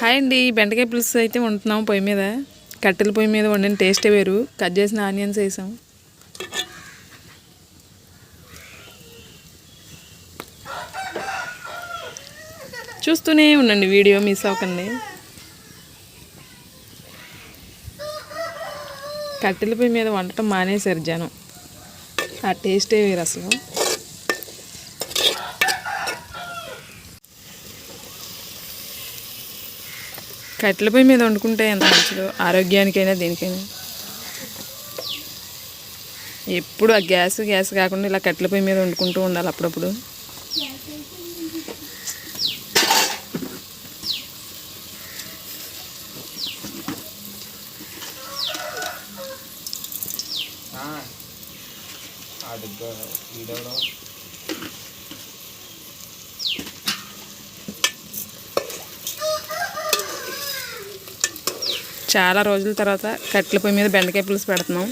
Hi అండి, బెండకాయ పులుసు అయితే వండుతున్నాం పొయ్యి మీద. కట్టెల పొయ్యి మీద వండిన టేస్టే వేరు. కట్ చేసిన ఆనియన్స్ వేసాం. చూస్తూనే ఉండండి, వీడియో మిస్ అవ్వకండి. కట్టెల పొయ్యి మీద వండటం మానేశారు జనం. ఆ టేస్టే వేరు అసలు. కట్టెల పొయ్యి మీద వండుకుంటే ఎంత మంచిదో ఆరోగ్యానికైనా దేనికైనా. ఎప్పుడు ఆ గ్యాస్ కాకుండా ఇలా కట్టెల పొయ్యి మీద వండుకుంటూ ఉండాలి అప్పుడప్పుడు. చాలా రోజుల తర్వాత కట్టెల పొయ్యి మీద బెండకాయ పులుసు పెడుతున్నాం.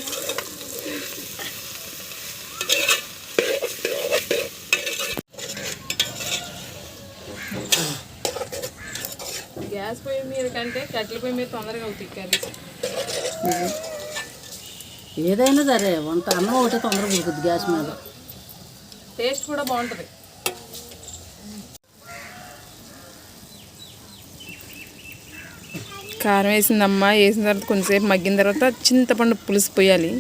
గ్యాస్ పొయ్యి మీద కంటే కట్టెల పొయ్యి మీద తొందరగా అవుతాయి కర్రీస్. ఏదైనా సరే వంట అన్నం ఒకటే తొందరగా ఉడుకుద్ది గ్యాస్ మీద. టేస్ట్ కూడా బాగుంటుంది. కారం వేసిందమ్మ, వేసిన తర్వాత కొంచెంసేపు మగ్గిన తర్వాత చింతపండు పులుసు పోయాలి.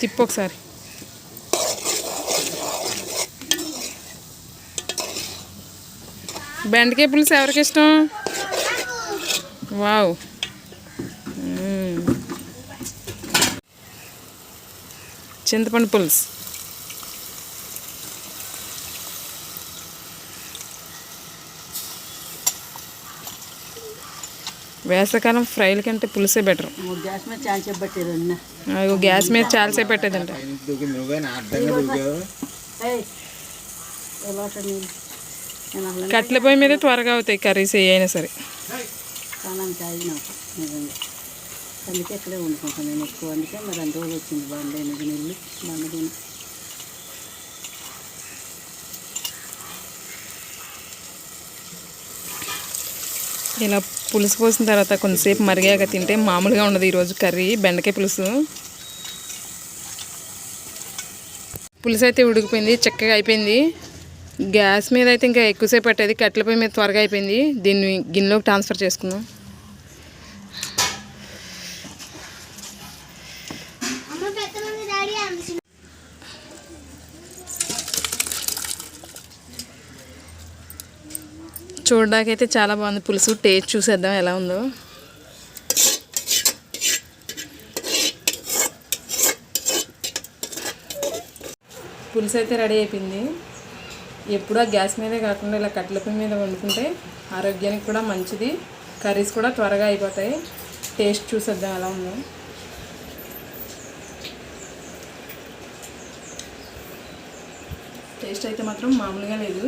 తిప్పు ఒకసారి. బెండకాయ పులుసు ఎవరికి ఇష్టం? వావ్. చింతపండు పులుసు. వేసవకాలం ఫ్రైల కంటే పులుసే బెటర్. గ్యాస్ మీద చాలాసేపు పెట్టేదండి. గ్యాస్ మీద చాలాసేపు పెట్టేదంట. కట్టెల పొయ్యి మీద త్వరగా అవుతాయి కర్రీస్ ఏ అయినా సరే. అందుకే ఇక్కడే వండుకుంటాను నేను ఎక్కువ. అందుకే మరి అంత రోజులు వచ్చింది బండి నీళ్ళు బండి. ఇలా పులుసు పోసిన తర్వాత కొంతసేపు మరిగాక తింటే మామూలుగా ఉండదు ఈరోజు కర్రీ బెండకాయ పులుసు. పులుసు అయితే ఉడికిపోయింది, చక్కగా అయిపోయింది. గ్యాస్ మీద అయితే ఇంకా ఎక్కువసేపు పట్టేది, కట్టెల పొయ్యి మీద త్వరగా అయిపోయింది. దీన్ని గిన్నెలోకి ట్రాన్స్ఫర్ చేసుకుందాం. చూడడానికి అయితే చాలా బాగుంది పులుసు. టేస్ట్ చూసేద్దాం ఎలా ఉందో. పులుసు అయితే రెడీ అయిపోయింది. ఎప్పుడూ గ్యాస్ మీదే కాకుండా ఇలా కట్టెల పొయ్యి మీద వండుకుంటే ఆరోగ్యానికి కూడా మంచిది. కర్రీస్ కూడా త్వరగా అయిపోతాయి. టేస్ట్ చూసేద్దాం ఎలా ఉందో. టేస్ట్ అయితే మాత్రం మామూలుగా లేదు.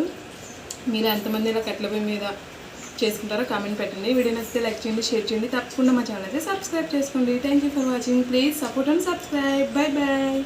మీరు ఎంతమంది ఇలా కట్టెల పొయ్యి మీద చేసుకుంటారో కామెంట్ పెట్టండి. వీడియో నచ్చితే లైక్ చేయండి, షేర్ చేయండి. తప్పకుండా మా ఛానల్ అయితే సబ్స్క్రైబ్ చేసుకోండి. Thank you for watching. Please support and subscribe. Bye bye.